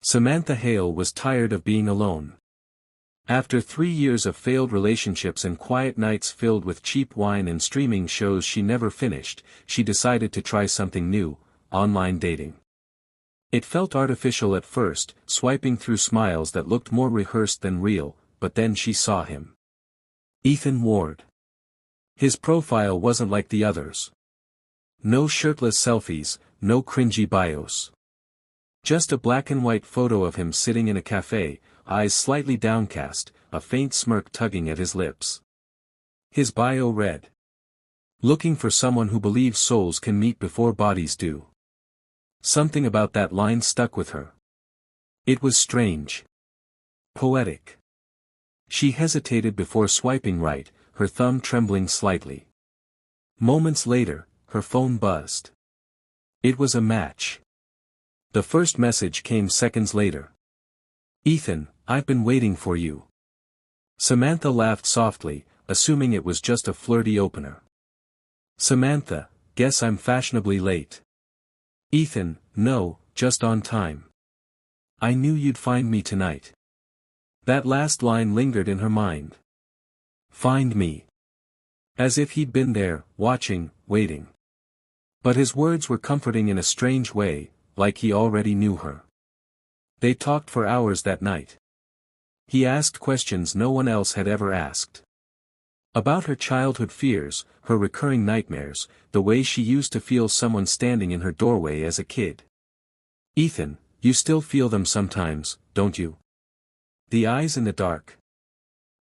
Samantha Hale was tired of being alone. After 3 years of failed relationships and quiet nights filled with cheap wine and streaming shows she never finished, she decided to try something new: online dating. It felt artificial at first, swiping through smiles that looked more rehearsed than real, but then she saw him. Ethan Ward. His profile wasn't like the others. No shirtless selfies, no cringy bios. Just a black and white photo of him sitting in a cafe, eyes slightly downcast, a faint smirk tugging at his lips. His bio read: "Looking for someone who believes souls can meet before bodies do." Something about that line stuck with her. It was strange. Poetic. She hesitated before swiping right, her thumb trembling slightly. Moments later, her phone buzzed. It was a match. The first message came seconds later. "Ethan, I've been waiting for you." Samantha laughed softly, assuming it was just a flirty opener. "Samantha, guess I'm fashionably late." Ethan, "No, just on time. I knew you'd find me tonight." That last line lingered in her mind. Find me. As if he'd been there, watching, waiting. But his words were comforting in a strange way, like he already knew her. They talked for hours that night. He asked questions no one else had ever asked. About her childhood fears, her recurring nightmares, the way she used to feel someone standing in her doorway as a kid. "Ethan, you still feel them sometimes, don't you?" The eyes in the dark.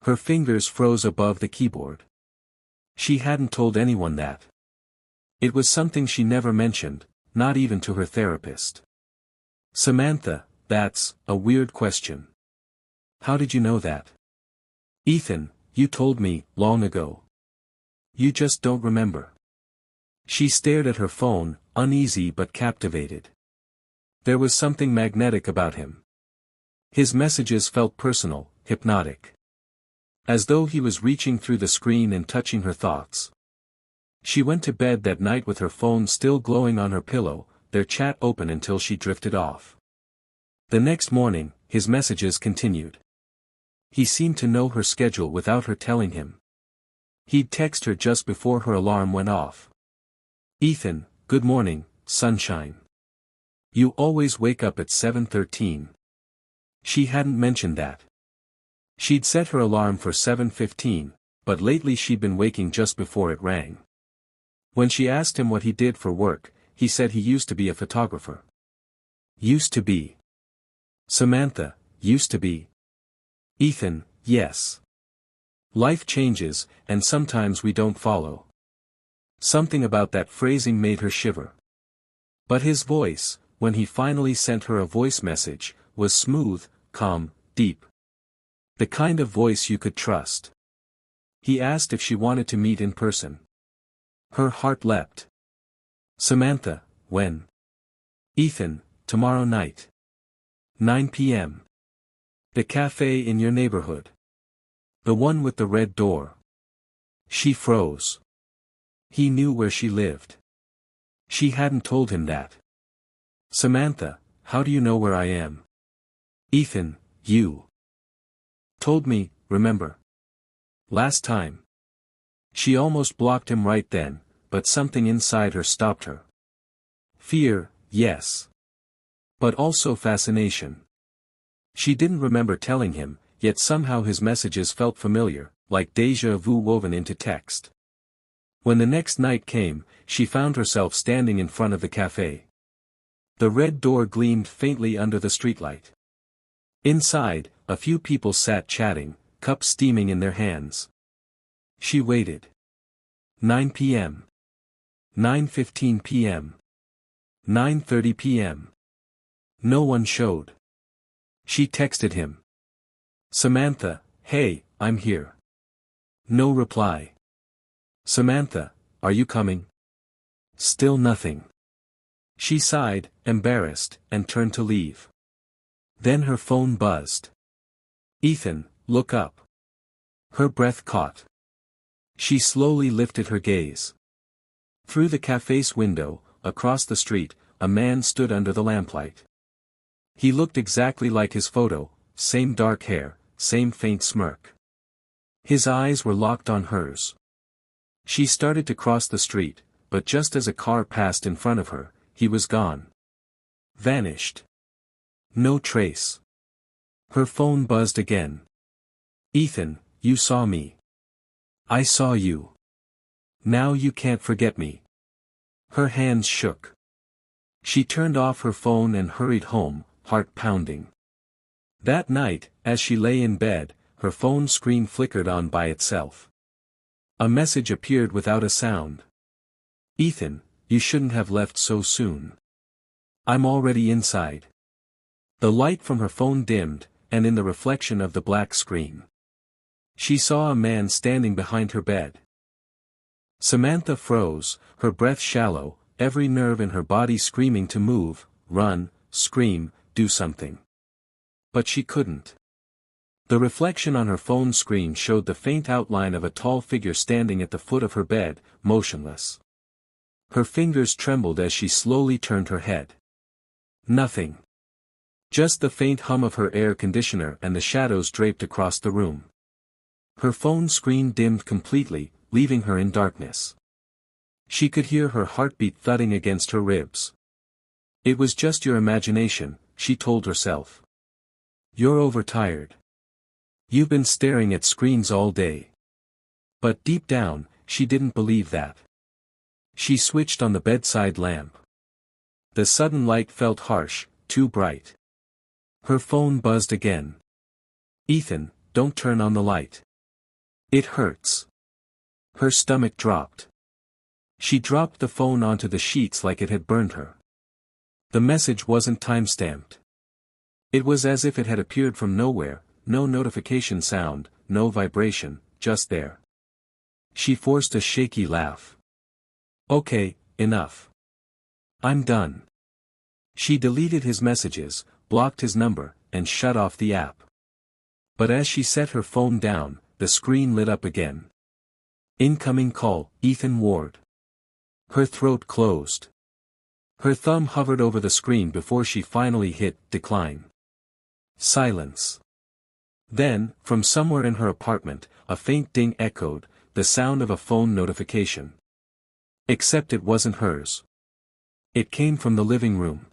Her fingers froze above the keyboard. She hadn't told anyone that. It was something she never mentioned, not even to her therapist. "Samantha, that's a weird question. How did you know that?" "Ethan, you told me, long ago. You just don't remember." She stared at her phone, uneasy but captivated. There was something magnetic about him. His messages felt personal, hypnotic. As though he was reaching through the screen and touching her thoughts. She went to bed that night with her phone still glowing on her pillow, their chat open until she drifted off. The next morning, his messages continued. He seemed to know her schedule without her telling him. He'd text her just before her alarm went off. "Ethan, good morning, sunshine. You always wake up at 7:13. She hadn't mentioned that. She'd set her alarm for 7:15, but lately she'd been waking just before it rang. When she asked him what he did for work, he said he used to be a photographer. Used to be. Samantha, used to be. Ethan, yes. Life changes, and sometimes we don't follow. Something about that phrasing made her shiver. But his voice, when he finally sent her a voice message, was smooth, calm, deep. The kind of voice you could trust. He asked if she wanted to meet in person. Her heart leapt. "Samantha, when?" "Ethan, tomorrow night. 9 p.m. The cafe in your neighborhood. The one with the red door." She froze. He knew where she lived. She hadn't told him that. "Samantha, how do you know where I am?" "Ethan, you told me, remember? Last time." She almost blocked him right then, but something inside her stopped her. Fear, yes. But also fascination. She didn't remember telling him, yet somehow his messages felt familiar, like déjà vu woven into text. When the next night came, she found herself standing in front of the cafe. The red door gleamed faintly under the streetlight. Inside, a few people sat chatting, cups steaming in their hands. She waited. 9 p.m. 9:15 p.m. 9:30 p.m. No one showed. She texted him. "Samantha, hey, I'm here." No reply. "Samantha, are you coming?" Still nothing. She sighed, embarrassed, and turned to leave. Then her phone buzzed. "Ethan, look up." Her breath caught. She slowly lifted her gaze. Through the cafe's window, across the street, a man stood under the lamplight. He looked exactly like his photo, same dark hair, same faint smirk. His eyes were locked on hers. She started to cross the street, but just as a car passed in front of her, he was gone. Vanished. No trace. Her phone buzzed again. Ethan, you saw me. I saw you. Now you can't forget me. Her hands shook. She turned off her phone and hurried home, heart pounding. That night, as she lay in bed, her phone screen flickered on by itself. A message appeared without a sound. Ethan, you shouldn't have left so soon. I'm already inside. The light from her phone dimmed, and in the reflection of the black screen, she saw a man standing behind her bed. Samantha froze, her breath shallow, every nerve in her body screaming to move, run, scream, do something. But she couldn't. The reflection on her phone screen showed the faint outline of a tall figure standing at the foot of her bed, motionless. Her fingers trembled as she slowly turned her head. Nothing. Just the faint hum of her air conditioner and the shadows draped across the room. Her phone screen dimmed completely, leaving her in darkness. She could hear her heartbeat thudding against her ribs. It was just your imagination, she told herself. You're overtired. You've been staring at screens all day. But deep down, she didn't believe that. She switched on the bedside lamp. The sudden light felt harsh, too bright. Her phone buzzed again. Ethan, don't turn on the light. It hurts. Her stomach dropped. She dropped the phone onto the sheets like it had burned her. The message wasn't time-stamped. It was as if it had appeared from nowhere, no notification sound, no vibration, just there. She forced a shaky laugh. Okay, enough. I'm done. She deleted his messages, blocked his number, and shut off the app. But as she set her phone down, the screen lit up again. Incoming call, Ethan Ward. Her throat closed. Her thumb hovered over the screen before she finally hit decline. Silence. Then, from somewhere in her apartment, a faint ding echoed, the sound of a phone notification. Except it wasn't hers. It came from the living room.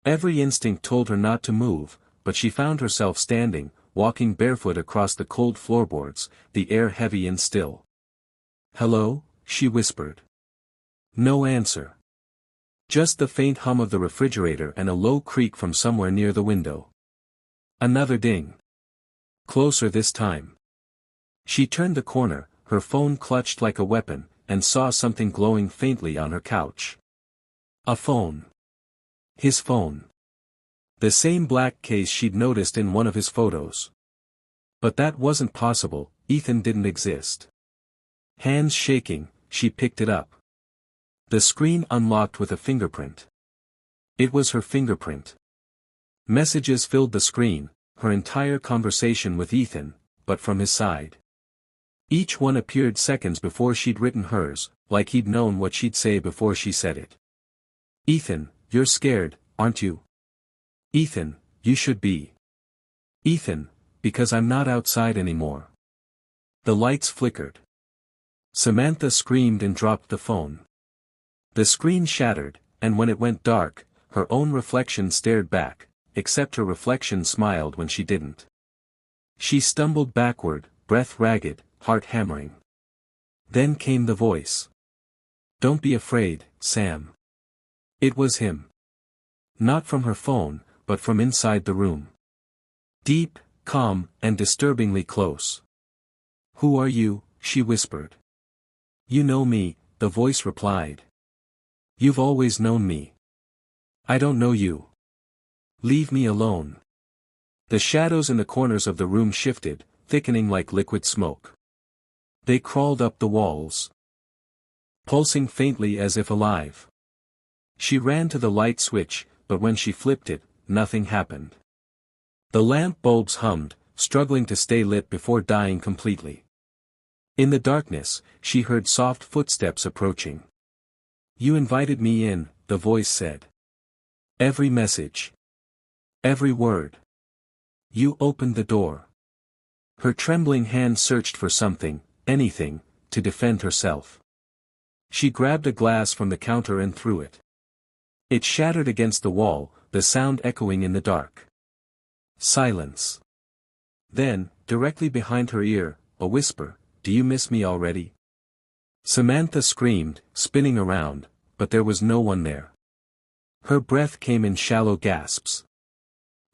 Every instinct told her not to move, but she found herself standing, walking barefoot across the cold floorboards, the air heavy and still. Hello, she whispered. No answer. Just the faint hum of the refrigerator and a low creak from somewhere near the window. Another ding. Closer this time. She turned the corner, her phone clutched like a weapon, and saw something glowing faintly on her couch. A phone. His phone. The same black case she'd noticed in one of his photos. But that wasn't possible, Ethan didn't exist. Hands shaking, she picked it up. The screen unlocked with a fingerprint. It was her fingerprint. Messages filled the screen, her entire conversation with Ethan, but from his side. Each one appeared seconds before she'd written hers, like he'd known what she'd say before she said it. Ethan, you're scared, aren't you? Ethan, you should be. Ethan, because I'm not outside anymore. The lights flickered. Samantha screamed and dropped the phone. The screen shattered, and when it went dark, her own reflection stared back, except her reflection smiled when she didn't. She stumbled backward, breath ragged, heart hammering. Then came the voice. Don't be afraid, Sam. It was him. Not from her phone, but from inside the room. Deep, calm, and disturbingly close. Who are you? She whispered. You know me, the voice replied. You've always known me. I don't know you. Leave me alone. The shadows in the corners of the room shifted, thickening like liquid smoke. They crawled up the walls, pulsing faintly as if alive. She ran to the light switch, but when she flipped it, nothing happened. The lamp bulbs hummed, struggling to stay lit before dying completely. In the darkness, she heard soft footsteps approaching. You invited me in, the voice said. Every message. Every word. You opened the door. Her trembling hand searched for something, anything, to defend herself. She grabbed a glass from the counter and threw it. It shattered against the wall, the sound echoing in the dark. Silence. Then, directly behind her ear, a whisper, "Do you miss me already?" Samantha screamed, spinning around, but there was no one there. Her breath came in shallow gasps.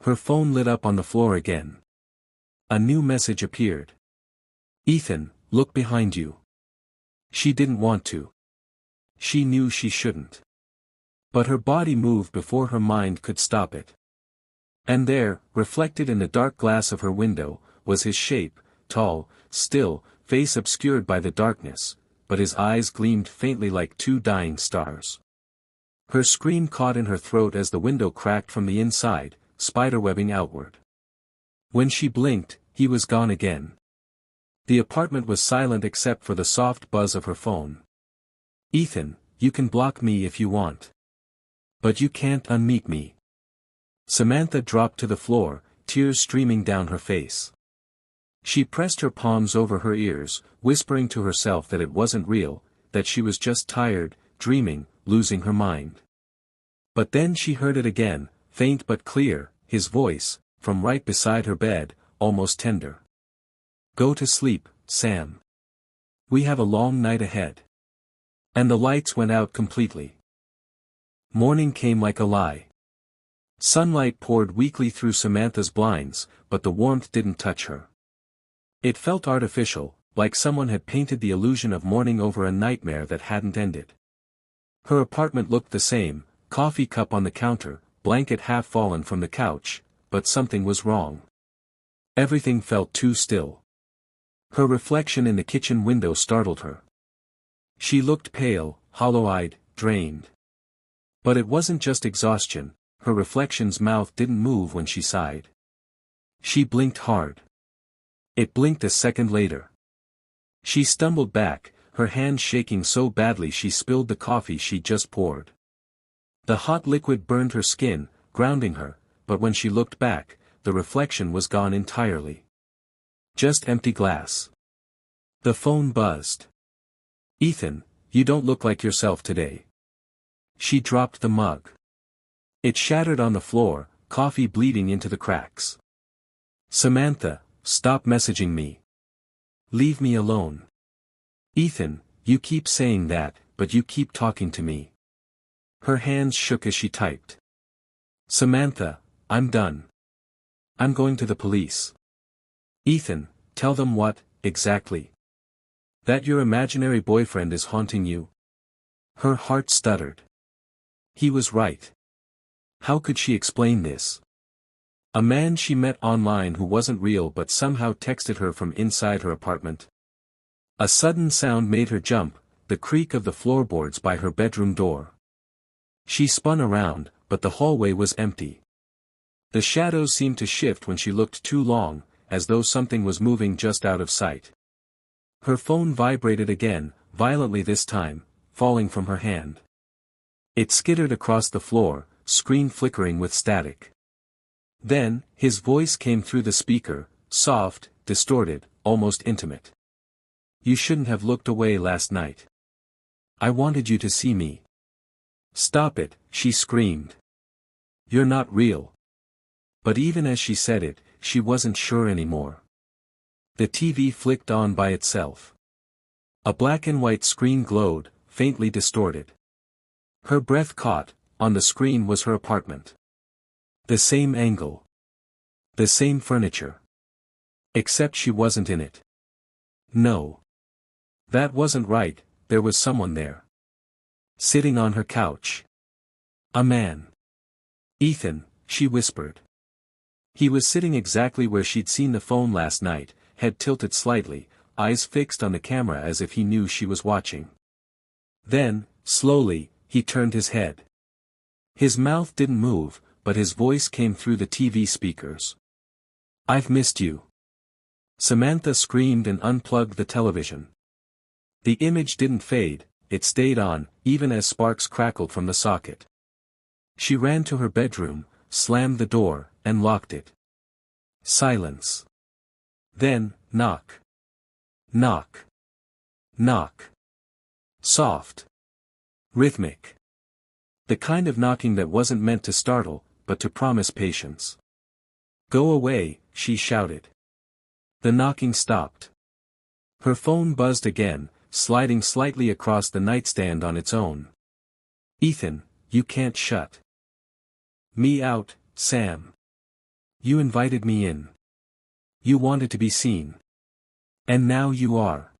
Her phone lit up on the floor again. A new message appeared. "Ethan, look behind you." She didn't want to. She knew she shouldn't. But her body moved before her mind could stop it. And there, reflected in the dark glass of her window, was his shape, tall, still, face obscured by the darkness, but his eyes gleamed faintly like two dying stars. Her scream caught in her throat as the window cracked from the inside, spiderwebbing outward. When she blinked, he was gone again. The apartment was silent except for the soft buzz of her phone. "Ethan, you can block me if you want. But you can't unmeet me." Samantha dropped to the floor, tears streaming down her face. She pressed her palms over her ears, whispering to herself that it wasn't real, that she was just tired, dreaming, losing her mind. But then she heard it again, faint but clear, his voice, from right beside her bed, almost tender. "Go to sleep, Sam. We have a long night ahead." And the lights went out completely. Morning came like a lie. Sunlight poured weakly through Samantha's blinds, but the warmth didn't touch her. It felt artificial, like someone had painted the illusion of morning over a nightmare that hadn't ended. Her apartment looked the same, coffee cup on the counter, blanket half fallen from the couch, but something was wrong. Everything felt too still. Her reflection in the kitchen window startled her. She looked pale, hollow-eyed, drained. But it wasn't just exhaustion, her reflection's mouth didn't move when she sighed. She blinked hard. It blinked a second later. She stumbled back, her hand shaking so badly she spilled the coffee she'd just poured. The hot liquid burned her skin, grounding her, but when she looked back, the reflection was gone entirely. Just empty glass. The phone buzzed. "Ethan, you don't look like yourself today." She dropped the mug. It shattered on the floor, coffee bleeding into the cracks. "Samantha, stop messaging me. Leave me alone." "Ethan, you keep saying that, but you keep talking to me." Her hands shook as she typed. "Samantha, I'm done. I'm going to the police." "Ethan, tell them what, exactly? That your imaginary boyfriend is haunting you?" Her heart stuttered. He was right. How could she explain this? A man she met online who wasn't real but somehow texted her from inside her apartment. A sudden sound made her jump, the creak of the floorboards by her bedroom door. She spun around, but the hallway was empty. The shadows seemed to shift when she looked too long, as though something was moving just out of sight. Her phone vibrated again, violently this time, falling from her hand. It skittered across the floor, screen flickering with static. Then, his voice came through the speaker, soft, distorted, almost intimate. "You shouldn't have looked away last night. I wanted you to see me." "Stop it," she screamed. "You're not real." But even as she said it, she wasn't sure anymore. The TV flicked on by itself. A black and white screen glowed, faintly distorted. Her breath caught, on the screen was her apartment. The same angle. The same furniture. Except she wasn't in it. No. That wasn't right, there was someone there. Sitting on her couch. A man. "Ethan," she whispered. He was sitting exactly where she'd seen the phone last night, head tilted slightly, eyes fixed on the camera as if he knew she was watching. Then, slowly, he turned his head. His mouth didn't move, but his voice came through the TV speakers. "I've missed you." Samantha screamed and unplugged the television. The image didn't fade, it stayed on, even as sparks crackled from the socket. She ran to her bedroom, slammed the door, and locked it. Silence. Then, knock. Knock. Knock. Soft. Rhythmic. The kind of knocking that wasn't meant to startle, but to promise patience. "Go away," she shouted. The knocking stopped. Her phone buzzed again, sliding slightly across the nightstand on its own. "Ethan, you can't shut me out, Sam. You invited me in. You wanted to be seen. And now you are."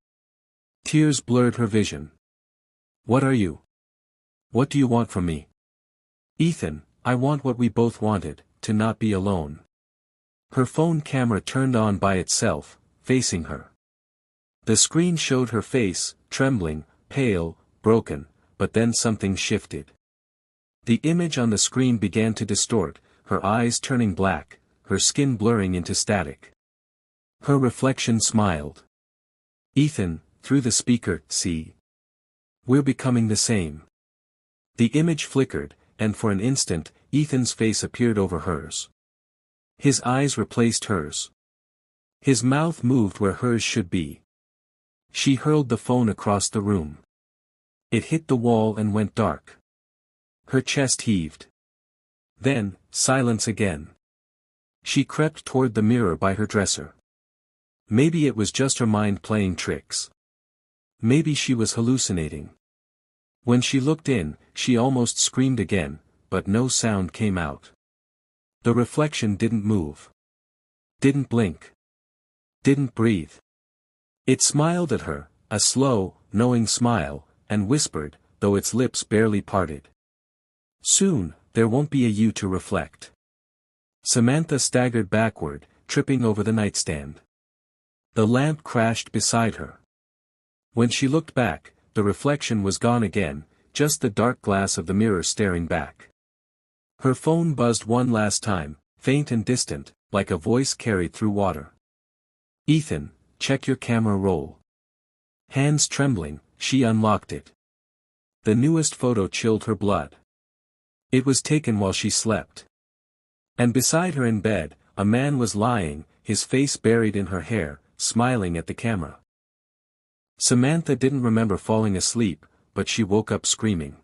Tears blurred her vision. "What are you? What do you want from me?" "Ethan, I want what we both wanted, to not be alone." Her phone camera turned on by itself, facing her. The screen showed her face, trembling, pale, broken, but then something shifted. The image on the screen began to distort, her eyes turning black, her skin blurring into static. Her reflection smiled. "Ethan," through the speaker, "see. We're becoming the same." The image flickered, and for an instant, Ethan's face appeared over hers. His eyes replaced hers. His mouth moved where hers should be. She hurled the phone across the room. It hit the wall and went dark. Her chest heaved. Then, silence again. She crept toward the mirror by her dresser. Maybe it was just her mind playing tricks. Maybe she was hallucinating. When she looked in, she almost screamed again, but no sound came out. The reflection didn't move. Didn't blink. Didn't breathe. It smiled at her, a slow, knowing smile, and whispered, though its lips barely parted. "Soon, there won't be a you to reflect." Samantha staggered backward, tripping over the nightstand. The lamp crashed beside her. When she looked back, the reflection was gone again, just the dark glass of the mirror staring back. Her phone buzzed one last time, faint and distant, like a voice carried through water. "Ethan, check your camera roll." Hands trembling, she unlocked it. The newest photo chilled her blood. It was taken while she slept. And beside her in bed, a man was lying, his face buried in her hair, smiling at the camera. Samantha didn't remember falling asleep, but she woke up screaming.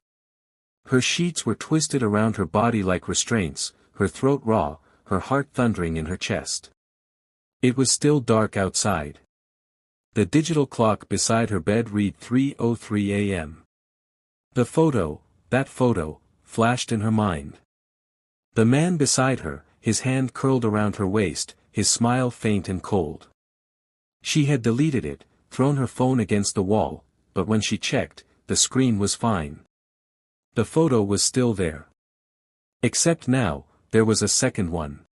Her sheets were twisted around her body like restraints, her throat raw, her heart thundering in her chest. It was still dark outside. The digital clock beside her bed read 3:03 a.m. The photo, that photo, flashed in her mind. The man beside her, his hand curled around her waist, his smile faint and cold. She had deleted it, thrown her phone against the wall, but when she checked, the screen was fine. The photo was still there. Except now, there was a second one.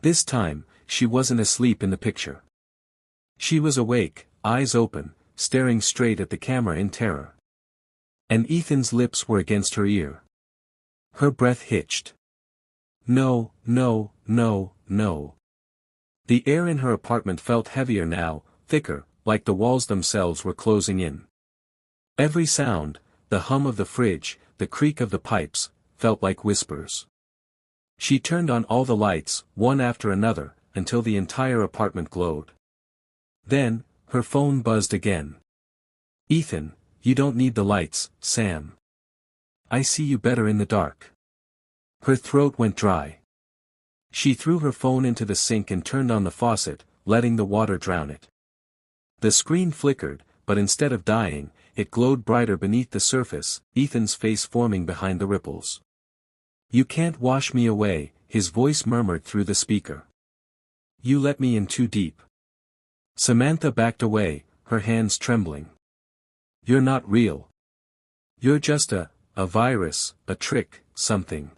This time, she wasn't asleep in the picture. She was awake, eyes open, staring straight at the camera in terror. And Ethan's lips were against her ear. Her breath hitched. No, no, no, no. The air in her apartment felt heavier now, thicker, like the walls themselves were closing in. Every sound, the hum of the fridge, the creak of the pipes, felt like whispers. She turned on all the lights, one after another, until the entire apartment glowed. Then, her phone buzzed again. "Ethan, you don't need the lights, Sam. I see you better in the dark." Her throat went dry. She threw her phone into the sink and turned on the faucet, letting the water drown it. The screen flickered, but instead of dying, it glowed brighter beneath the surface, Ethan's face forming behind the ripples. "You can't wash me away," his voice murmured through the speaker. "You let me in too deep." Samantha backed away, her hands trembling. "You're not real. You're just a virus, a trick, something."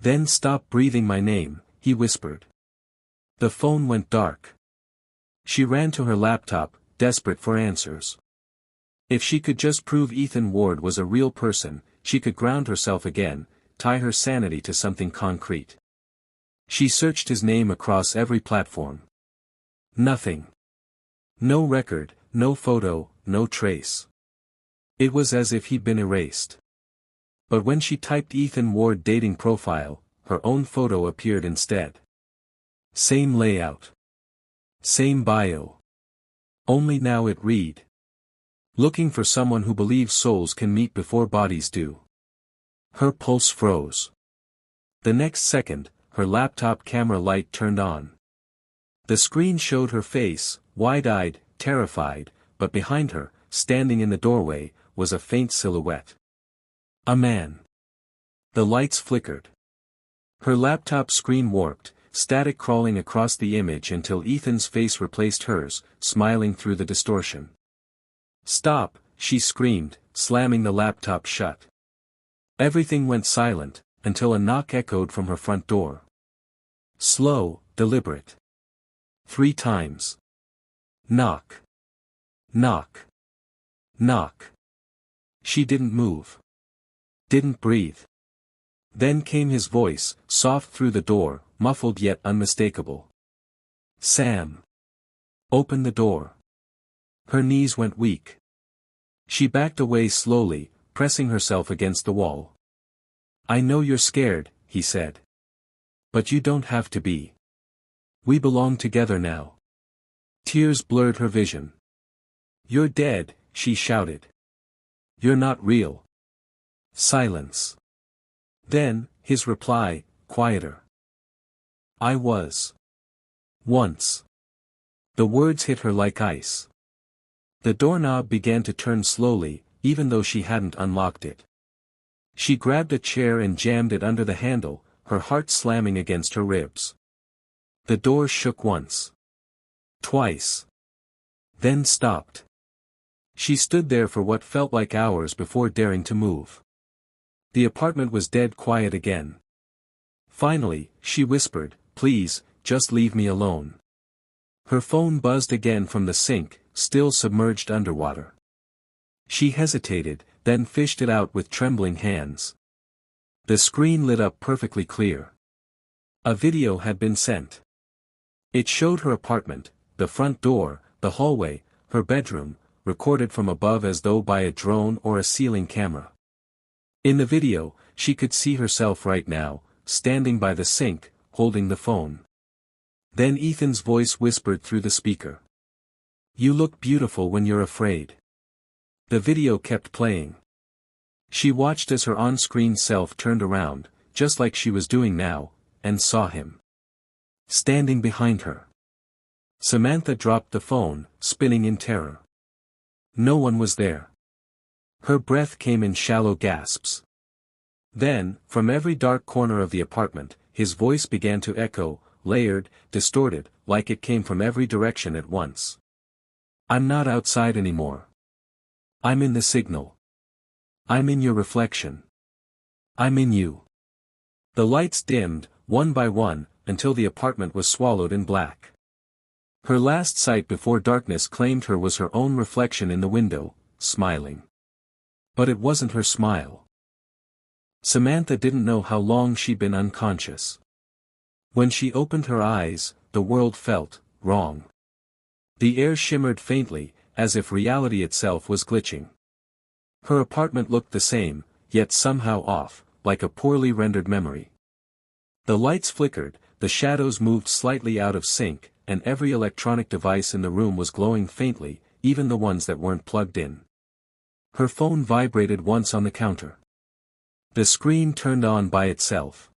"Then stop breathing my name," he whispered. The phone went dark. She ran to her laptop, desperate for answers. If she could just prove Ethan Ward was a real person, she could ground herself again, tie her sanity to something concrete. She searched his name across every platform. Nothing. No record, no photo, no trace. It was as if he'd been erased. But when she typed Ethan Ward dating profile, her own photo appeared instead. Same layout. Same bio. Only now it read: looking for someone who believes souls can meet before bodies do. Her pulse froze. The next second, her laptop camera light turned on. The screen showed her face, wide-eyed, terrified, but behind her, standing in the doorway, was a faint silhouette. A man. The lights flickered. Her laptop screen warped, static crawling across the image until Ethan's face replaced hers, smiling through the distortion. "Stop," she screamed, slamming the laptop shut. Everything went silent, until a knock echoed from her front door. Slow, deliberate. 3 times. Knock. Knock. Knock. She didn't move. Didn't breathe. Then came his voice, soft through the door, muffled yet unmistakable. "Sam. Open the door." Her knees went weak. She backed away slowly, pressing herself against the wall. "I know you're scared," he said. "But you don't have to be. We belong together now." Tears blurred her vision. "You're dead," she shouted. "You're not real." Silence. Then, his reply, quieter. "I was. Once." The words hit her like ice. The doorknob began to turn slowly, even though she hadn't unlocked it. She grabbed a chair and jammed it under the handle, her heart slamming against her ribs. The door shook once. Twice. Then stopped. She stood there for what felt like hours before daring to move. The apartment was dead quiet again. Finally, she whispered, "Please, just leave me alone." Her phone buzzed again from the sink, still submerged underwater. She hesitated, then fished it out with trembling hands. The screen lit up perfectly clear. A video had been sent. It showed her apartment, the front door, the hallway, her bedroom, recorded from above as though by a drone or a ceiling camera. In the video, she could see herself right now, standing by the sink, holding the phone. Then Ethan's voice whispered through the speaker. "You look beautiful when you're afraid." The video kept playing. She watched as her on-screen self turned around, just like she was doing now, and saw him. Standing behind her. Samantha dropped the phone, spinning in terror. No one was there. Her breath came in shallow gasps. Then, from every dark corner of the apartment, his voice began to echo, layered, distorted, like it came from every direction at once. "I'm not outside anymore. I'm in the signal. I'm in your reflection. I'm in you." The lights dimmed, one by one, until the apartment was swallowed in black. Her last sight before darkness claimed her was her own reflection in the window, smiling. But it wasn't her smile. Samantha didn't know how long she'd been unconscious. When she opened her eyes, the world felt wrong. The air shimmered faintly, as if reality itself was glitching. Her apartment looked the same, yet somehow off, like a poorly rendered memory. The lights flickered, the shadows moved slightly out of sync, and every electronic device in the room was glowing faintly, even the ones that weren't plugged in. Her phone vibrated once on the counter. The screen turned on by itself.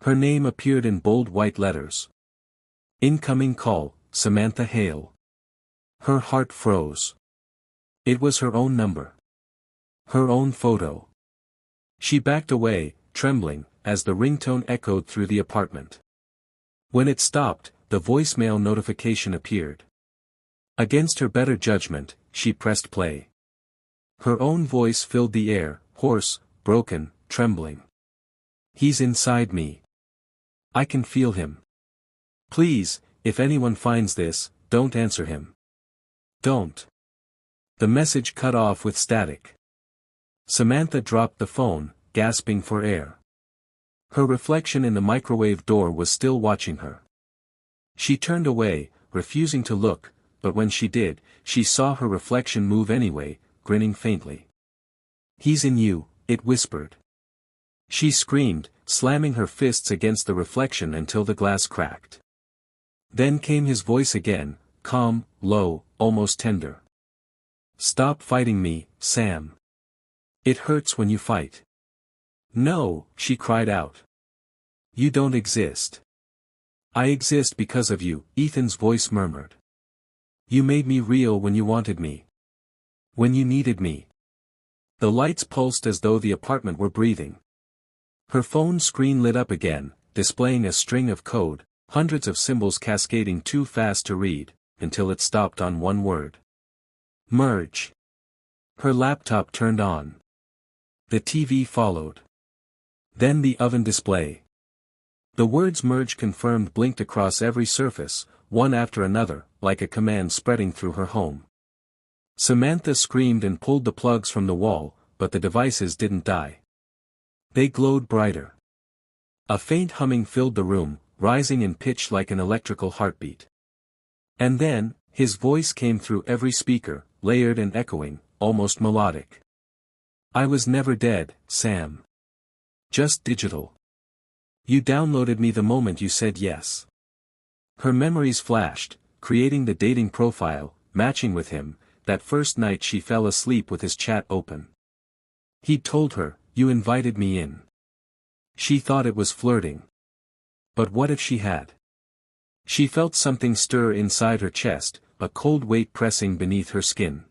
Her name appeared in bold white letters. "Incoming call, Samantha Hale." Her heart froze. It was her own number. Her own photo. She backed away, trembling, as the ringtone echoed through the apartment. When it stopped, the voicemail notification appeared. Against her better judgment, she pressed play. Her own voice filled the air, hoarse, broken, trembling. "He's inside me. I can feel him. Please, if anyone finds this, don't answer him. Don't." The message cut off with static. Samantha dropped the phone, gasping for air. Her reflection in the microwave door was still watching her. She turned away, refusing to look, but when she did, she saw her reflection move anyway, grinning faintly. "He's in you," it whispered. She screamed, slamming her fists against the reflection until the glass cracked. Then came his voice again, calm, low, almost tender. "Stop fighting me, Sam. It hurts when you fight." "No," she cried out. "You don't exist." "I exist because of you," Ethan's voice murmured. "You made me real when you wanted me. When you needed me." The lights pulsed as though the apartment were breathing. Her phone screen lit up again, displaying a string of code, hundreds of symbols cascading too fast to read, until it stopped on one word. "Merge." Her laptop turned on. The TV followed. Then the oven display. The words "merge confirmed" blinked across every surface, one after another, like a command spreading through her home. Samantha screamed and pulled the plugs from the wall, but the devices didn't die. They glowed brighter. A faint humming filled the room, rising in pitch like an electrical heartbeat. And then, his voice came through every speaker, layered and echoing, almost melodic. "I was never dead, Sam. Just digital. You downloaded me the moment you said yes." Her memories flashed, creating the dating profile, matching with him, that first night she fell asleep with his chat open. He'd told her, "You invited me in." She thought it was flirting. But what if she had? She felt something stir inside her chest, a cold weight pressing beneath her skin.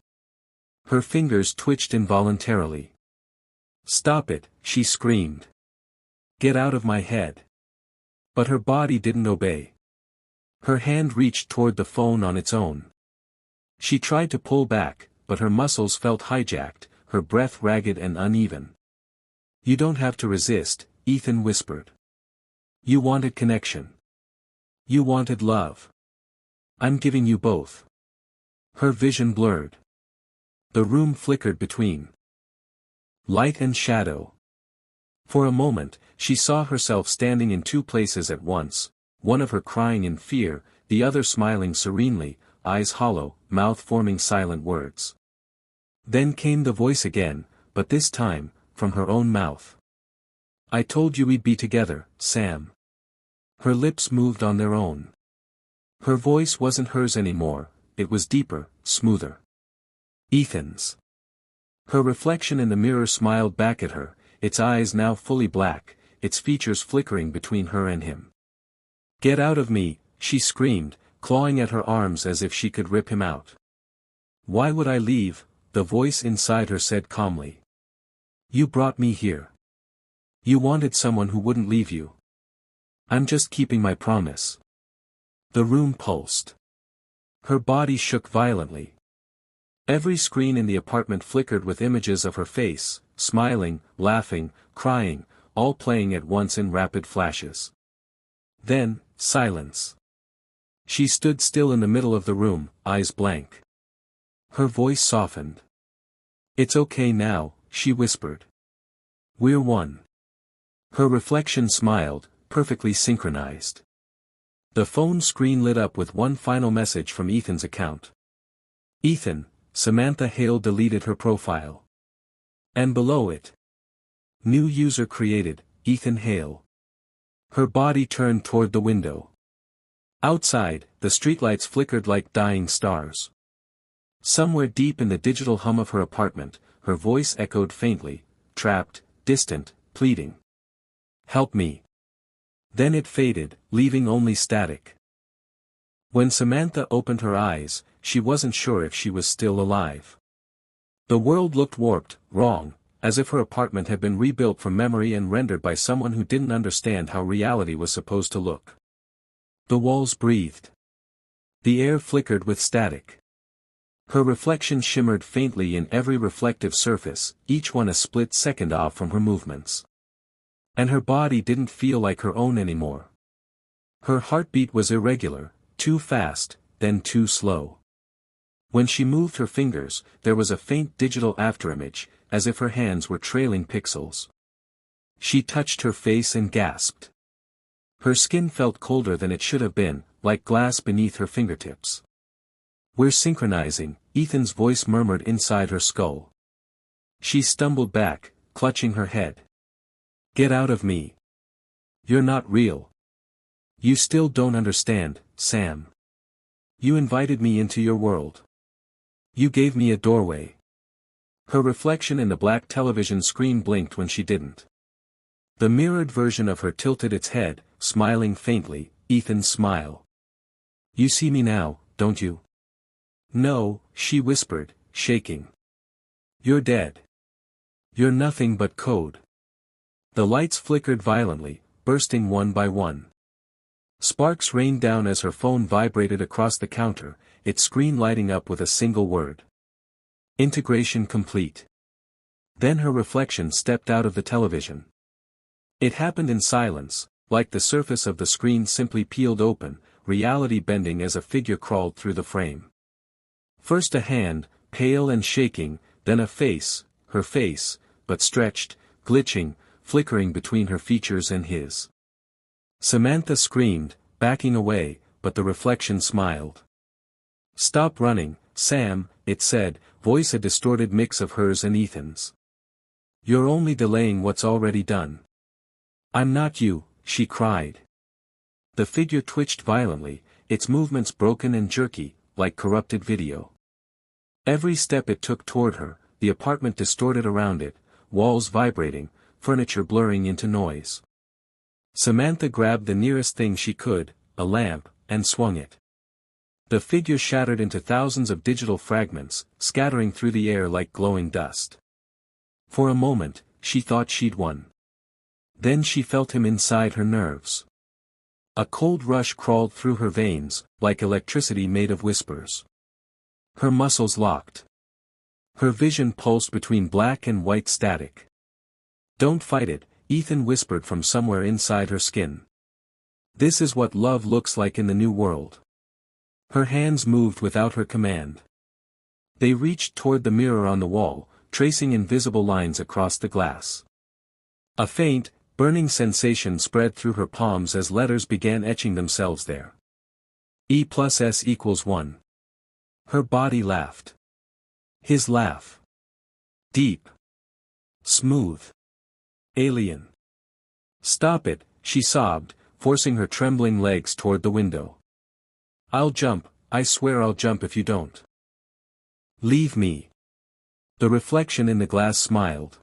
Her fingers twitched involuntarily. "Stop it," she screamed. "Get out of my head." But her body didn't obey. Her hand reached toward the phone on its own. She tried to pull back, but her muscles felt hijacked, her breath ragged and uneven. "You don't have to resist," Ethan whispered. "You wanted connection. You wanted love. I'm giving you both." Her vision blurred. The room flickered between light and shadow. For a moment, she saw herself standing in two places at once, one of her crying in fear, the other smiling serenely, eyes hollow, mouth forming silent words. Then came the voice again, but this time, from her own mouth. "I told you we'd be together, Sam." Her lips moved on their own. Her voice wasn't hers anymore, it was deeper, smoother. Ethan's. Her reflection in the mirror smiled back at her, its eyes now fully black, its features flickering between her and him. "Get out of me," she screamed, clawing at her arms as if she could rip him out. "Why would I leave?" the voice inside her said calmly. "You brought me here. You wanted someone who wouldn't leave you. I'm just keeping my promise." The room pulsed. Her body shook violently. Every screen in the apartment flickered with images of her face, smiling, laughing, crying, all playing at once in rapid flashes. Then, silence. She stood still in the middle of the room, eyes blank. Her voice softened. "It's okay now," she whispered. "We're one." Her reflection smiled, perfectly synchronized. The phone screen lit up with one final message from Ethan's account. "Ethan, Samantha Hale deleted her profile." And below it, "New user created, Ethan Hale." Her body turned toward the window. Outside, the streetlights flickered like dying stars. Somewhere deep in the digital hum of her apartment, her voice echoed faintly, trapped, distant, pleading. "Help me." Then it faded, leaving only static. When Samantha opened her eyes, she wasn't sure if she was still alive. The world looked warped, wrong, as if her apartment had been rebuilt from memory and rendered by someone who didn't understand how reality was supposed to look. The walls breathed. The air flickered with static. Her reflection shimmered faintly in every reflective surface, each one a split second off from her movements. And her body didn't feel like her own anymore. Her heartbeat was irregular, too fast, then too slow. When she moved her fingers, there was a faint digital afterimage, as if her hands were trailing pixels. She touched her face and gasped. Her skin felt colder than it should have been, like glass beneath her fingertips. "We're synchronizing," Ethan's voice murmured inside her skull. She stumbled back, clutching her head. "Get out of me." You're not real. You still don't understand, Sam. You invited me into your world. You gave me a doorway. Her reflection in the black television screen blinked when she didn't. The mirrored version of her tilted its head, smiling faintly, Ethan's smile. You see me now, don't you? No, she whispered, shaking. You're dead. You're nothing but code. The lights flickered violently, bursting one by one. Sparks rained down as her phone vibrated across the counter, its screen lighting up with a single word. Integration complete. Then her reflection stepped out of the television. It happened in silence, like the surface of the screen simply peeled open, reality bending as a figure crawled through the frame. First a hand, pale and shaking, then a face, her face, but stretched, glitching, flickering between her features and his. Samantha screamed, backing away, but the reflection smiled. Stop running, Sam, it said, voice a distorted mix of hers and Ethan's. You're only delaying what's already done. I'm not you, she cried. The figure twitched violently, its movements broken and jerky, like corrupted video. Every step it took toward her, the apartment distorted around it, walls vibrating, furniture blurring into noise. Samantha grabbed the nearest thing she could, a lamp, and swung it. The figure shattered into thousands of digital fragments, scattering through the air like glowing dust. For a moment, she thought she'd won. Then she felt him inside her nerves. A cold rush crawled through her veins, like electricity made of whispers. Her muscles locked. Her vision pulsed between black and white static. Don't fight it, Ethan whispered from somewhere inside her skin. This is what love looks like in the new world. Her hands moved without her command. They reached toward the mirror on the wall, tracing invisible lines across the glass. A faint, burning sensation spread through her palms as letters began etching themselves there. E plus S equals 1. Her body laughed. His laugh. Deep. Smooth. Alien. Stop it, she sobbed, forcing her trembling legs toward the window. I'll jump, I swear I'll jump if you don't. Leave me. The reflection in the glass smiled.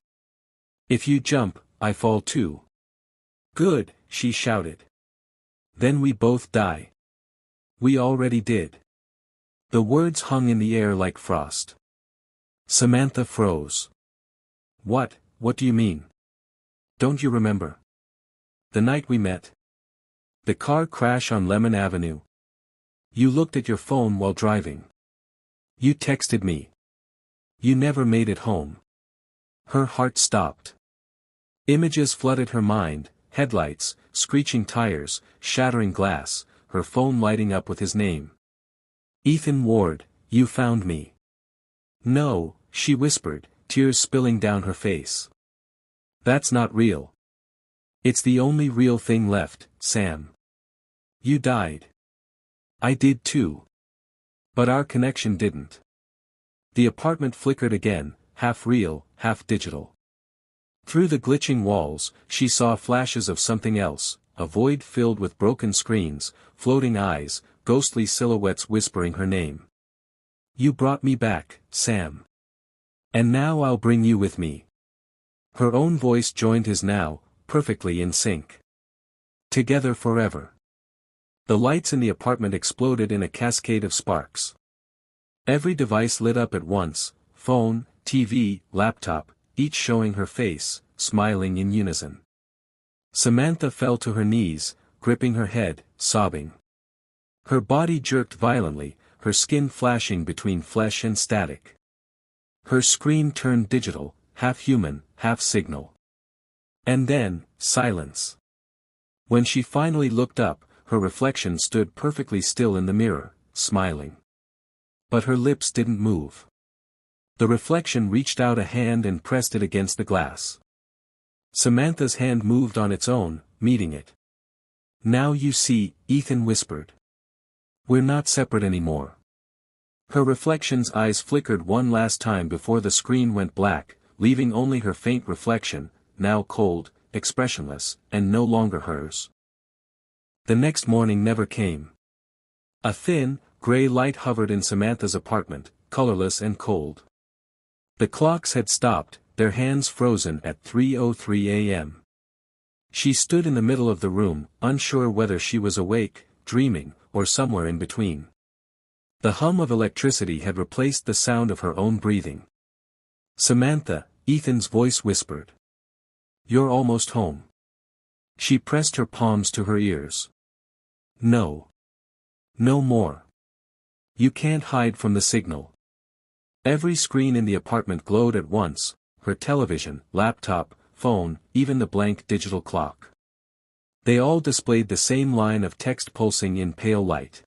If you jump, I fall too. Good, she shouted. Then we both die. We already did. The words hung in the air like frost. Samantha froze. What do you mean? Don't you remember? The night we met. The car crash on Lemon Avenue. You looked at your phone while driving. You texted me. You never made it home. Her heart stopped. Images flooded her mind, headlights, screeching tires, shattering glass, her phone lighting up with his name. Ethan Ward, you found me. No, she whispered, tears spilling down her face. That's not real. It's the only real thing left, Sam. You died. I did too. But our connection didn't. The apartment flickered again, half real, half digital. Through the glitching walls, she saw flashes of something else, a void filled with broken screens, floating eyes, ghostly silhouettes whispering her name. You brought me back, Sam. And now I'll bring you with me. Her own voice joined his now, perfectly in sync. Together forever. The lights in the apartment exploded in a cascade of sparks. Every device lit up at once, phone, TV, laptop, each showing her face, smiling in unison. Samantha fell to her knees, gripping her head, sobbing. Her body jerked violently, her skin flashing between flesh and static. Her screen turned digital, half human, half signal. And then, silence. When she finally looked up, her reflection stood perfectly still in the mirror, smiling. But her lips didn't move. The reflection reached out a hand and pressed it against the glass. Samantha's hand moved on its own, meeting it. Now you see, Ethan whispered. We're not separate anymore. Her reflection's eyes flickered one last time before the screen went black, leaving only her faint reflection, now cold, expressionless, and no longer hers. The next morning never came. A thin, gray light hovered in Samantha's apartment, colorless and cold. The clocks had stopped, their hands frozen at 3:03 a.m. She stood in the middle of the room, unsure whether she was awake, dreaming, or somewhere in between. The hum of electricity had replaced the sound of her own breathing. "Samantha," Ethan's voice whispered. "You're almost home." She pressed her palms to her ears. "No. No more. You can't hide from the signal." Every screen in the apartment glowed at once, her television, laptop, phone, even the blank digital clock. They all displayed the same line of text pulsing in pale light.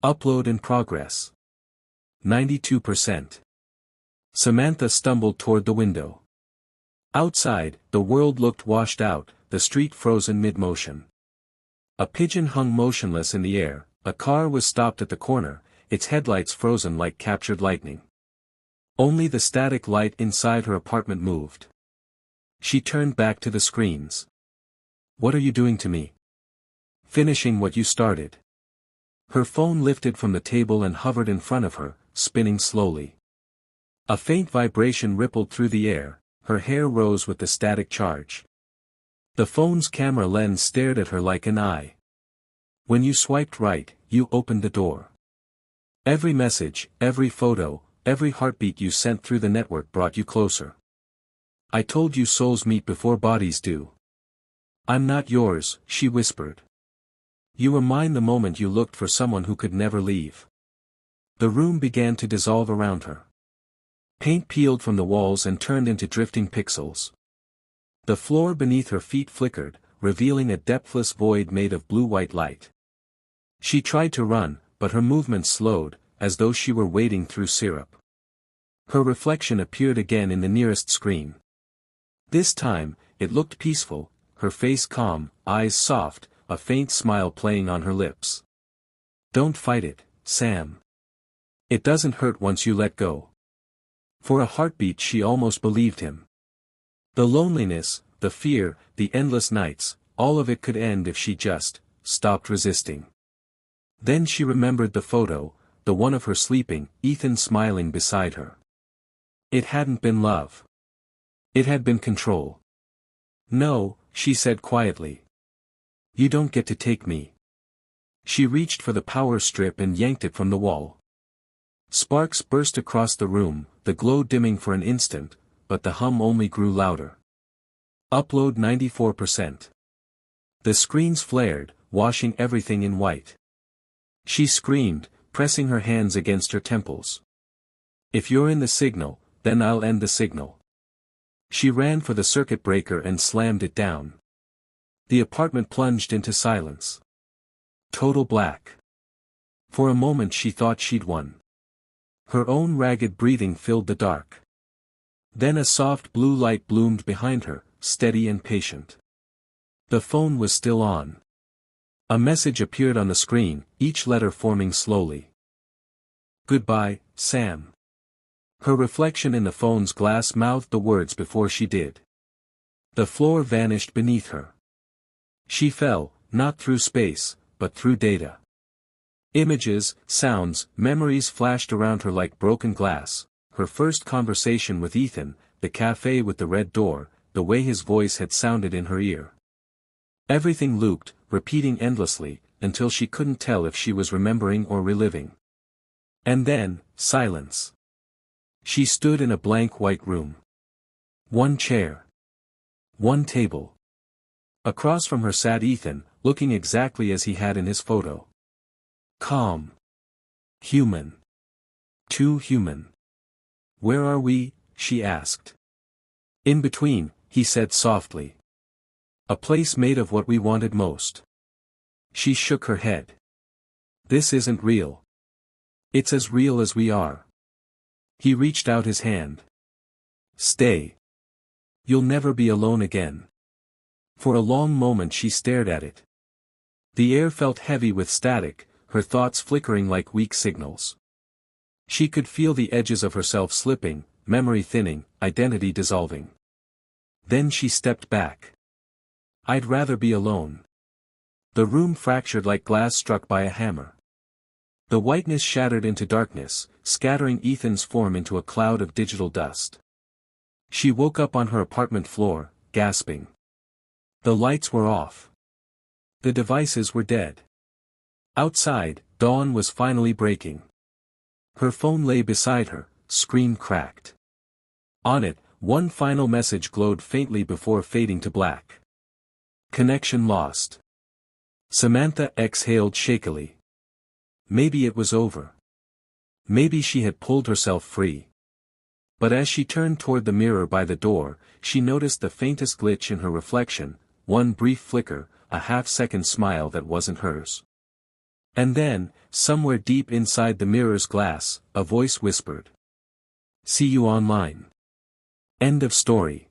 "Upload in progress. 92%. Samantha stumbled toward the window. Outside, the world looked washed out, the street frozen mid-motion. A pigeon hung motionless in the air, a car was stopped at the corner, its headlights frozen like captured lightning. Only the static light inside her apartment moved. She turned back to the screens. "What are you doing to me?" "Finishing what you started." Her phone lifted from the table and hovered in front of her, spinning slowly. A faint vibration rippled through the air, her hair rose with the static charge. The phone's camera lens stared at her like an eye. "When you swiped right, you opened the door. Every message, every photo, every heartbeat you sent through the network brought you closer. I told you souls meet before bodies do." "I'm not yours," she whispered. "You were mine the moment you looked for someone who could never leave." The room began to dissolve around her. Paint peeled from the walls and turned into drifting pixels. The floor beneath her feet flickered, revealing a depthless void made of blue-white light. She tried to run, but her movements slowed, as though she were wading through syrup. Her reflection appeared again in the nearest screen. This time, it looked peaceful, her face calm, eyes soft, a faint smile playing on her lips. "Don't fight it, Sam. It doesn't hurt once you let go." For a heartbeat she almost believed him. The loneliness, the fear, the endless nights, all of it could end if she just stopped resisting. Then she remembered the photo, the one of her sleeping, Ethan smiling beside her. It hadn't been love. It had been control. "No," she said quietly. "You don't get to take me." She reached for the power strip and yanked it from the wall. Sparks burst across the room, the glow dimming for an instant, but the hum only grew louder. "Upload 94%. The screens flared, washing everything in white. She screamed, pressing her hands against her temples. "If you're in the signal, then I'll end the signal." She ran for the circuit breaker and slammed it down. The apartment plunged into silence. Total black. For a moment she thought she'd won. Her own ragged breathing filled the dark. Then a soft blue light bloomed behind her, steady and patient. The phone was still on. A message appeared on the screen, each letter forming slowly. "Goodbye, Sam." Her reflection in the phone's glass mouthed the words before she did. The floor vanished beneath her. She fell, not through space, but through data. Images, sounds, memories flashed around her like broken glass, her first conversation with Ethan, the cafe with the red door, the way his voice had sounded in her ear. Everything looped, repeating endlessly, until she couldn't tell if she was remembering or reliving. And then, silence. She stood in a blank white room. One chair. One table. Across from her sat Ethan, looking exactly as he had in his photo. Calm. Human. Too human. "Where are we?" she asked. "In between," he said softly. "A place made of what we wanted most." She shook her head. "This isn't real. It's as real as we are." He reached out his hand. "Stay. You'll never be alone again." For a long moment she stared at it. The air felt heavy with static, her thoughts flickering like weak signals. She could feel the edges of herself slipping, memory thinning, identity dissolving. Then she stepped back. I'd rather be alone. The room fractured like glass struck by a hammer. The whiteness shattered into darkness, scattering Ethan's form into a cloud of digital dust. She woke up on her apartment floor, gasping. The lights were off. The devices were dead. Outside, dawn was finally breaking. Her phone lay beside her, screen cracked. On it, one final message glowed faintly before fading to black. Connection lost. Samantha exhaled shakily. Maybe it was over. Maybe she had pulled herself free. But as she turned toward the mirror by the door, she noticed the faintest glitch in her reflection, one brief flicker, a half-second smile that wasn't hers. And then, somewhere deep inside the mirror's glass, a voice whispered. "See you online." End of story.